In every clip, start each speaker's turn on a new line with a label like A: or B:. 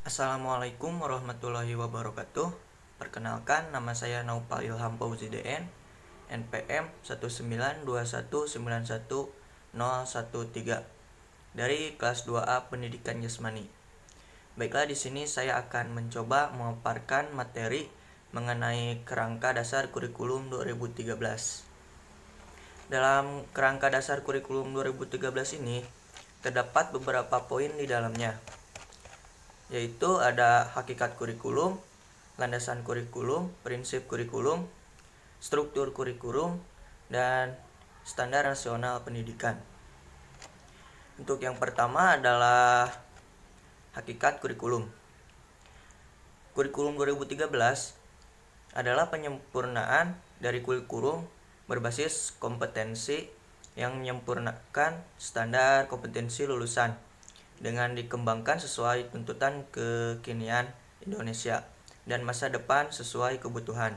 A: Assalamualaikum warahmatullahi wabarakatuh. Perkenalkan, nama saya Naufal Ilham Fauzi DN, NPM 192191013 dari kelas 2A Pendidikan Jasmani. Baiklah, di sini saya akan mencoba memaparkan materi mengenai kerangka dasar kurikulum 2013. Dalam kerangka dasar kurikulum 2013 ini terdapat beberapa poin di dalamnya, yaitu ada hakikat kurikulum, landasan kurikulum, prinsip kurikulum, struktur kurikulum, dan standar nasional pendidikan. Untuk yang pertama adalah hakikat kurikulum. Kurikulum 2013 adalah penyempurnaan dari kurikulum berbasis kompetensi yang menyempurnakan standar kompetensi lulusan dengan dikembangkan sesuai tuntutan kekinian Indonesia dan masa depan sesuai kebutuhan.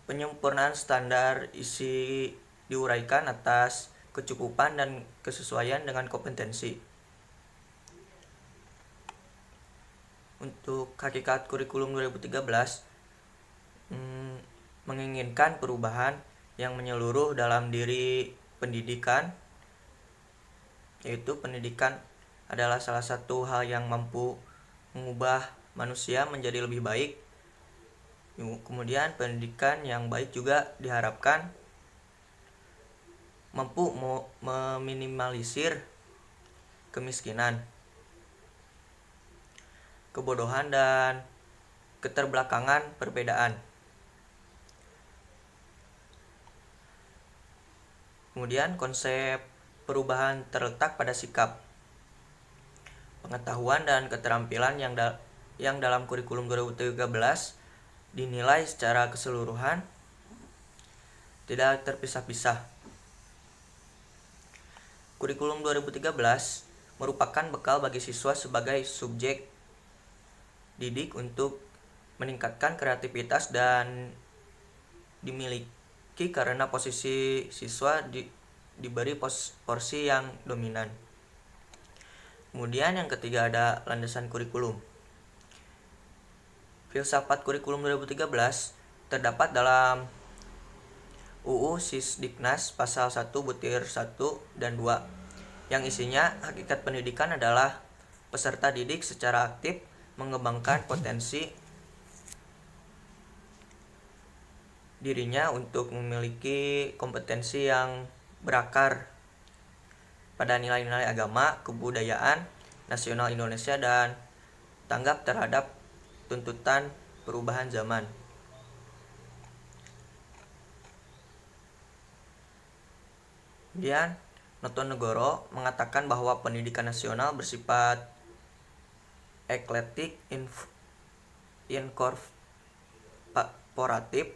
A: Penyempurnaan standar isi diuraikan atas kecukupan dan kesesuaian dengan kompetensi. Untuk hakikat kurikulum 2013 menginginkan perubahan yang menyeluruh dalam diri pendidikan, yaitu pendidikan adalah salah satu hal yang mampu mengubah manusia menjadi lebih baik. Kemudian pendidikan yang baik juga diharapkan mampu meminimalisir kemiskinan, kebodohan, dan keterbelakangan perbedaan. Kemudian konsep perubahan terletak pada sikap, pengetahuan, dan keterampilan yang dalam kurikulum 2013 dinilai secara keseluruhan, tidak terpisah-pisah. Kurikulum 2013 merupakan bekal bagi siswa sebagai subjek didik untuk meningkatkan kreativitas dan dimiliki karena posisi siswa diberi porsi yang dominan. Kemudian yang ketiga ada landasan kurikulum. Filsafat kurikulum 2013 terdapat dalam UU Sisdiknas pasal 1 butir 1 dan 2 yang isinya hakikat pendidikan adalah peserta didik secara aktif mengembangkan potensi dirinya untuk memiliki kompetensi yang berakar pada nilai-nilai agama, kebudayaan nasional Indonesia, dan tanggap terhadap tuntutan perubahan zaman. Kemudian Notonegoro mengatakan bahwa pendidikan nasional bersifat eklektik inkorporatif,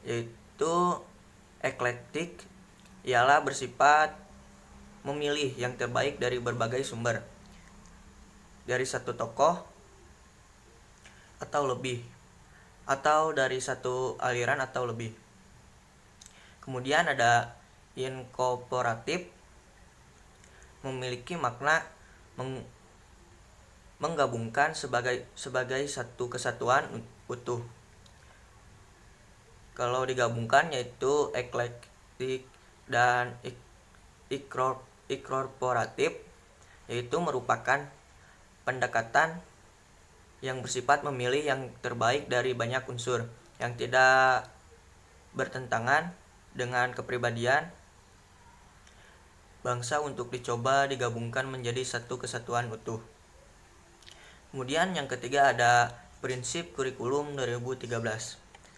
A: yaitu eklektik ialah bersifat memilih yang terbaik dari berbagai sumber, dari satu tokoh atau lebih, atau dari satu aliran atau lebih. Kemudian ada inkorporatif, memiliki makna menggabungkan sebagai satu kesatuan utuh. Kalau digabungkan yaitu eklektik dan inkorporatif, yaitu merupakan pendekatan yang bersifat memilih yang terbaik dari banyak unsur yang tidak bertentangan dengan kepribadian bangsa untuk dicoba digabungkan menjadi satu kesatuan utuh. Kemudian yang ketiga ada prinsip kurikulum 2013.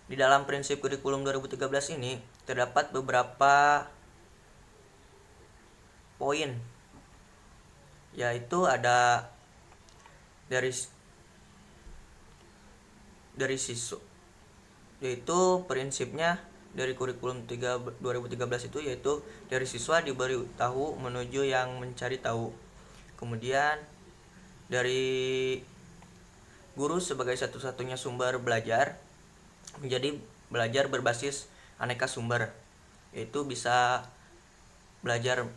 A: Di dalam prinsip kurikulum 2013 ini terdapat beberapa poin, yaitu ada dari siswa, yaitu prinsipnya dari kurikulum 2013 itu yaitu dari siswa diberi tahu menuju yang mencari tahu. Kemudian dari guru sebagai satu-satunya sumber belajar menjadi belajar berbasis aneka sumber, yaitu bisa belajar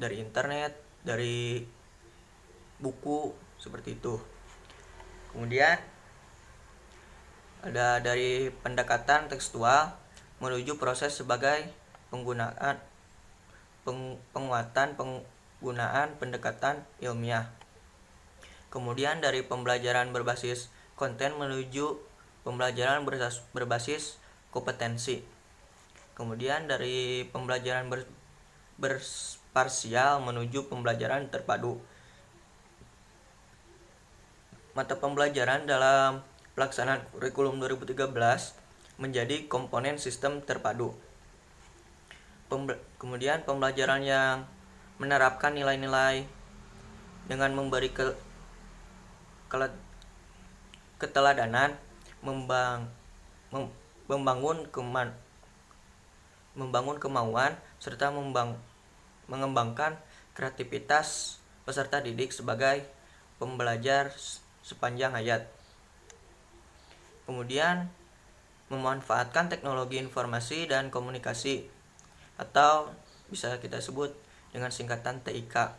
A: dari internet, dari buku seperti itu. Kemudian ada dari pendekatan tekstual menuju proses sebagai penguatan penggunaan pendekatan ilmiah. Kemudian dari pembelajaran berbasis konten menuju pembelajaran berbasis kompetensi. Kemudian dari pembelajaran berparsial menuju pembelajaran terpadu. Mata pembelajaran dalam pelaksanaan kurikulum 2013 menjadi komponen sistem terpadu. Kemudian pembelajaran yang menerapkan nilai-nilai dengan memberi keteladanan, membangun kemauan, serta mengembangkan kreativitas peserta didik sebagai pembelajar sepanjang hayat. Kemudian memanfaatkan teknologi informasi dan komunikasi atau bisa kita sebut dengan singkatan TIK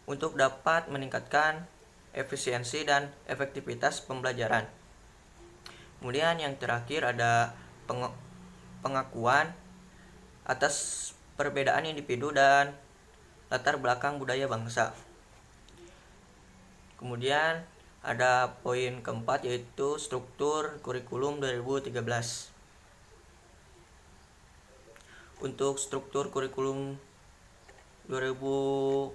A: untuk dapat meningkatkan efisiensi dan efektivitas pembelajaran. Kemudian yang terakhir ada pengakuan atas perbedaan individu dan latar belakang budaya bangsa. Kemudian ada poin keempat yaitu struktur kurikulum 2013. Untuk struktur kurikulum 2013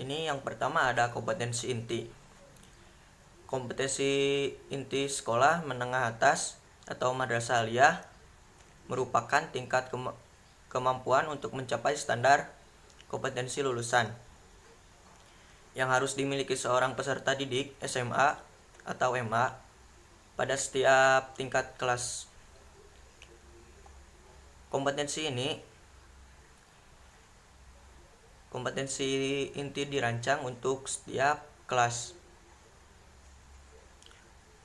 A: ini yang pertama ada kompetensi inti. Kompetensi inti sekolah menengah atas atau madrasah aliyah merupakan tingkat kemampuan untuk mencapai standar kompetensi lulusan yang harus dimiliki seorang peserta didik SMA atau MA pada setiap tingkat kelas. Kompetensi inti dirancang untuk setiap kelas.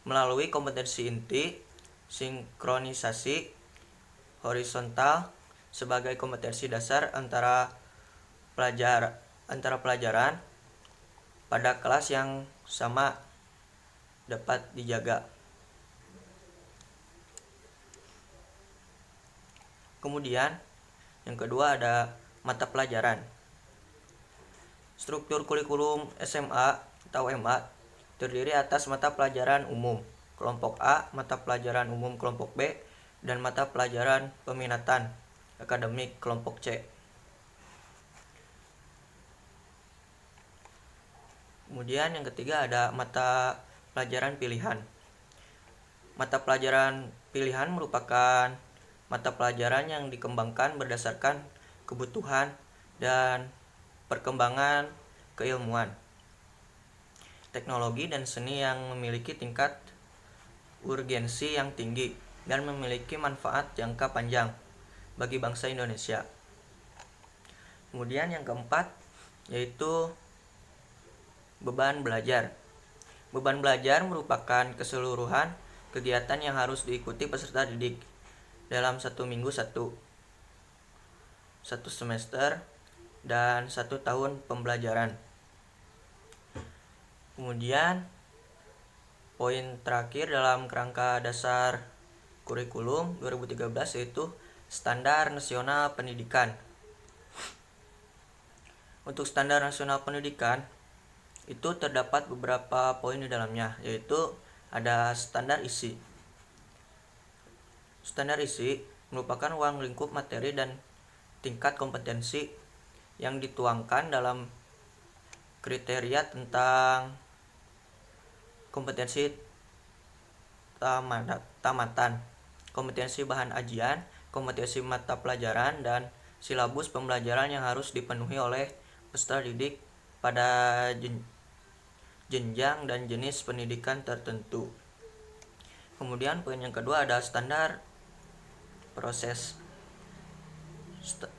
A: Melalui kompetensi inti, sinkronisasi horizontal sebagai kompetensi dasar antara pelajaran pada kelas yang sama dapat dijaga. Kemudian yang kedua ada mata pelajaran. Struktur kurikulum SMA atau MA terdiri atas mata pelajaran umum kelompok A, mata pelajaran umum kelompok B, dan mata pelajaran peminatan akademik kelompok C. Kemudian yang ketiga ada mata pelajaran pilihan. Mata pelajaran pilihan merupakan mata pelajaran yang dikembangkan berdasarkan kebutuhan dan perkembangan keilmuan, teknologi dan seni yang memiliki tingkat urgensi yang tinggi dan memiliki manfaat jangka panjang bagi bangsa Indonesia. Kemudian yang keempat yaitu beban belajar. Beban belajar merupakan keseluruhan kegiatan yang harus diikuti peserta didik dalam 1 minggu, satu semester, dan 1 tahun pembelajaran. Kemudian poin terakhir dalam kerangka dasar kurikulum 2013 yaitu standar nasional pendidikan. Untuk standar nasional pendidikan itu terdapat beberapa poin di dalamnya, yaitu ada standar isi. Standar isi merupakan ruang lingkup materi dan tingkat kompetensi yang dituangkan dalam kriteria tentang kompetensi tamatan, kompetensi bahan ajian, kompetensi mata pelajaran, dan silabus pembelajaran yang harus dipenuhi oleh peserta didik pada jenjang dan jenis pendidikan tertentu. Kemudian poin yang kedua ada standar proses.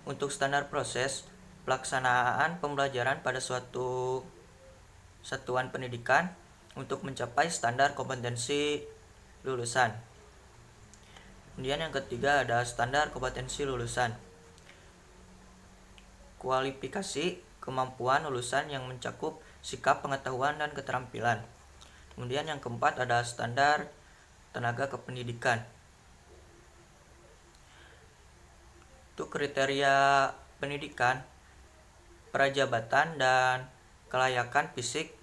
A: Untuk standar proses pelaksanaan pembelajaran pada suatu satuan pendidikan untuk mencapai standar kompetensi lulusan. Kemudian yang ketiga ada standar kompetensi lulusan. kualifikasi kemampuan lulusan yang mencakup sikap, pengetahuan, dan keterampilan. Kemudian yang keempat ada standar tenaga kependidikan. Itu kriteria pendidikan, prajabatan, dan kelayakan fisik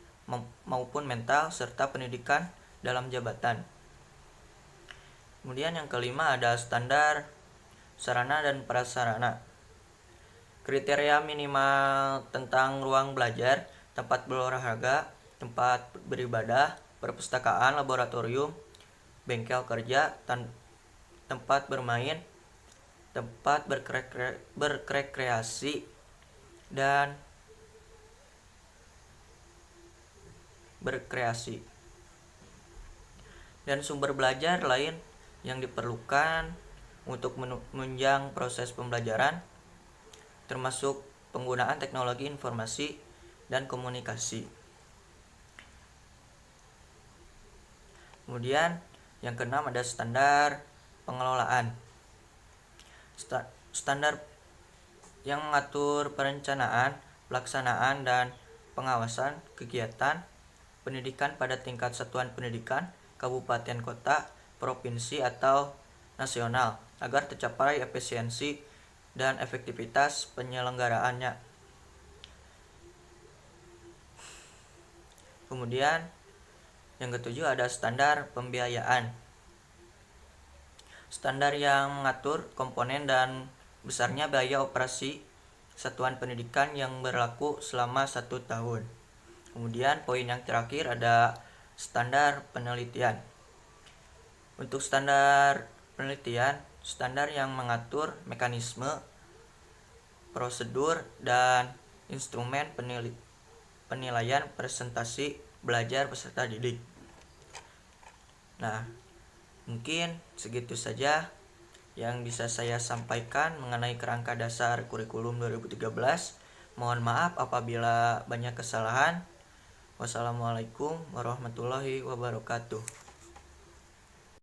A: maupun mental serta pendidikan dalam jabatan. Kemudian yang kelima ada standar sarana dan prasarana. Kriteria minimal tentang ruang belajar, tempat berolahraga, tempat beribadah, perpustakaan, laboratorium, bengkel kerja, tempat bermain, tempat berrekreasi, dan berkreasi. Dan sumber belajar lain yang diperlukan untuk menunjang proses pembelajaran, termasuk penggunaan teknologi informasi dan komunikasi. Kemudian yang keenam ada standar pengelolaan. Standar yang mengatur perencanaan, pelaksanaan, dan pengawasan kegiatan pendidikan pada tingkat satuan pendidikan, kabupaten, kota, provinsi, atau nasional agar tercapai efisiensi dan efektivitas penyelenggaraannya. Kemudian yang ketujuh ada standar pembiayaan. Standar yang mengatur komponen dan besarnya biaya operasi satuan pendidikan yang berlaku selama 1 tahun. Kemudian poin yang terakhir ada standar penelitian. Untuk standar penelitian, standar yang mengatur mekanisme, prosedur, dan instrumen penilaian presentasi belajar peserta didik. Nah, mungkin segitu saja yang bisa saya sampaikan mengenai kerangka dasar kurikulum 2013. Mohon maaf apabila banyak kesalahan. Wassalamualaikum warahmatullahi wabarakatuh.